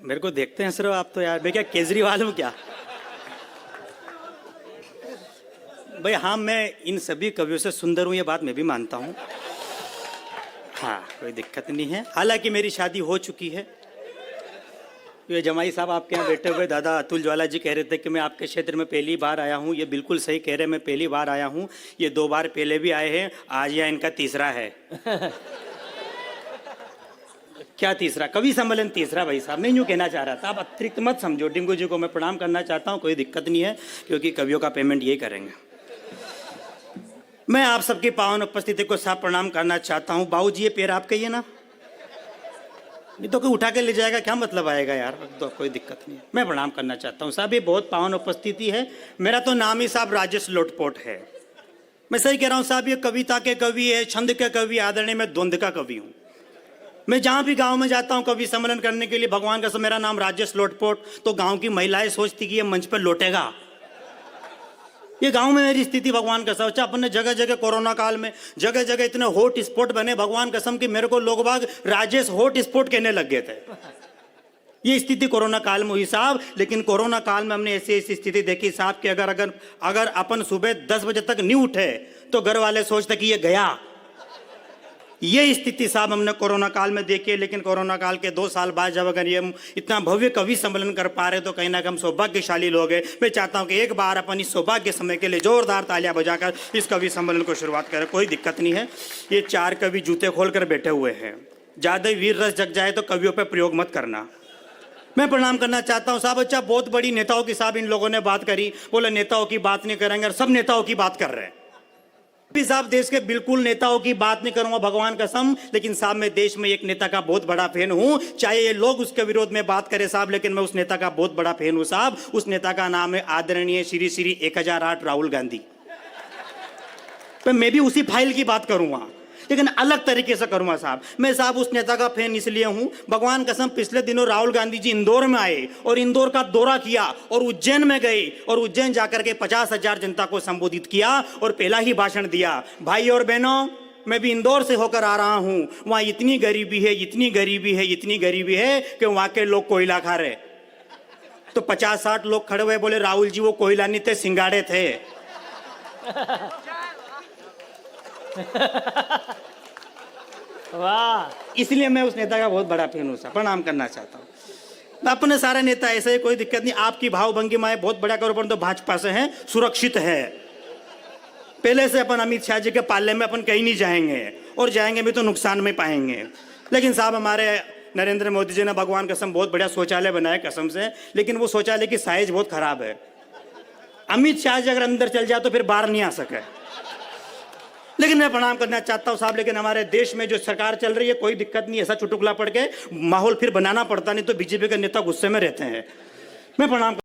मेरे को देखते हैं सर आप तो यार, मैं क्या केजरीवाल हूँ क्या? भाई हाँ, मैं इन सभी कवियों से सुंदर हूँ, ये बात मैं भी मानता हूँ। हाँ, कोई दिक्कत नहीं है। हालांकि मेरी शादी हो चुकी है। ये जमाई साहब आपके यहाँ बैठे हुए दादा अतुल ज्वाला जी कह रहे थे कि मैं आपके क्षेत्र में पहली बार आया हूँ। ये बिल्कुल सही कह रहे हैं, मैं पहली बार आया हूँ। ये 2 बार पहले भी आए हैं, आज यह इनका तीसरा है। क्या तीसरा? कवि सम्मेलन तीसरा भाई साहब, मैं यूँ कहना चाह रहा था। आप अतिरिक्त मत समझो। डिंगू जी को मैं प्रणाम करना चाहता हूँ, कोई दिक्कत नहीं है, क्योंकि कवियों का पेमेंट यही करेंगे। मैं आप सबकी पावन उपस्थिति को साफ प्रणाम करना चाहता हूँ। बाबू जी ये पैर आपके ही है ना? नहीं तो कोई उठा के ले जाएगा, क्या मतलब आएगा यार? तो कोई दिक्कत नहीं है, मैं प्रणाम करना चाहता हूँ साहब। ये बहुत पावन उपस्थिति है। मेरा तो नाम ही साहब राजेश लोटपोट है। मैं सही कह रहा हूँ साहब, ये कविता के कवि है, छंद के कवि, आदरणीय मैं द्वंद का कवि हूँ। मैं जहाँ भी गांव में जाता हूँ कवि सम्मेलन करने के लिए, भगवान का मेरा नाम राजेश लोटपोट, तो गांव की महिलाएं सोचती कि ये मंच पर लौटेगा। ये गांव में मेरी स्थिति भगवान कसम, अपन ने जगह जगह कोरोना काल में जगह जगह इतने हॉट स्पॉट बने भगवान कसम कि मेरे को लोग बाग राजेश हॉट स्पॉट कहने लग गए थे। ये स्थिति कोरोना काल में हुई साहब। लेकिन कोरोना काल में हमने ऐसी ऐसी स्थिति देखी साहब कि अगर अपन सुबह 10 बजे तक नहीं उठे तो घर वाले सोचते कि ये गया। ये स्थिति साहब हमने कोरोना काल में देखी है। लेकिन कोरोना काल के 2 साल बाद जब अगर ये इतना भव्य कवि सम्मेलन कर पा रहे तो कहीं ना कहीं हम सौभाग्यशाली लोग हैं। मैं चाहता हूं कि एक बार अपन इस सौभाग्य समय के लिए जोरदार तालियां बजाकर इस कवि सम्मेलन को शुरुआत करें। कोई दिक्कत नहीं है। ये 4 कवि जूते खोल कर बैठे हुए हैं। ज्यादा वीर रस जग जाए तो कवियों पर प्रयोग मत करना। मैं प्रणाम करना चाहता हूं साहब। अच्छा, बहुत बड़ी नेताओं की साहब इन लोगों ने बात करी, बोले नेताओं की बात नहीं करेंगे, और सब नेताओं की बात कर रहे हैं। साहब देश के बिल्कुल नेताओं की बात नहीं करूंगा भगवान कसम, लेकिन साहब मैं देश में एक नेता का बहुत बड़ा फैन हूं। चाहे ये लोग उसके विरोध में बात करें साहब, लेकिन मैं उस नेता का बहुत बड़ा फैन हूं साहब। उस नेता का नाम है आदरणीय श्री श्री 1008 राहुल गांधी। मैं भी उसी फाइल की बात करूंगा, लेकिन अलग तरीके से करूंगा साहब। मैं साहब उस नेता का फैन इसलिए हूं, भगवान कसम पिछले दिनों राहुल गांधी जी इंदौर में आए और इंदौर का दौरा किया और उज्जैन में गए और उज्जैन जाकर के 50,000 जनता को संबोधित किया और पहला ही भाषण दिया, भाई और बहनों मैं भी इंदौर से होकर आ रहा हूं, वहां इतनी गरीबी है, इतनी गरीबी है, इतनी गरीबी है कि वहां के लोग कोयला खा रहे। तो 50-60 लोग खड़े हुए, बोले राहुल जी वो कोयला नहीं थे, सिंगाड़े थे। वाह, इसलिए मैं उस नेता का बहुत बड़ा फैन हूं, प्रणाम करना चाहता हूं। अपने सारे नेता ऐसे ही, कोई दिक्कत नहीं। आपकी भाव भंगिमाएं बहुत बड़ा करो, पर तो भाजपा से हैं, सुरक्षित है। पहले से अपन अमित शाह जी के पाले में अपन कहीं नहीं जाएंगे, और जाएंगे भी तो नुकसान में पाएंगे। लेकिन साहब हमारे नरेंद्र मोदी जी ने भगवान कसम बहुत बढ़िया शौचालय बनाया कसम से, लेकिन वो शौचालय की साइज बहुत खराब है। अमित शाह जी अगर अंदर चल जाए तो फिर बाहर नहीं आ सके। लेकिन मैं प्रणाम करना चाहता हूं साहब, लेकिन हमारे देश में जो सरकार चल रही है कोई दिक्कत नहीं, ऐसा चुटकुला पड़ के माहौल फिर बनाना पड़ता, नहीं तो बीजेपी के नेता गुस्से में रहते हैं। मैं प्रणाम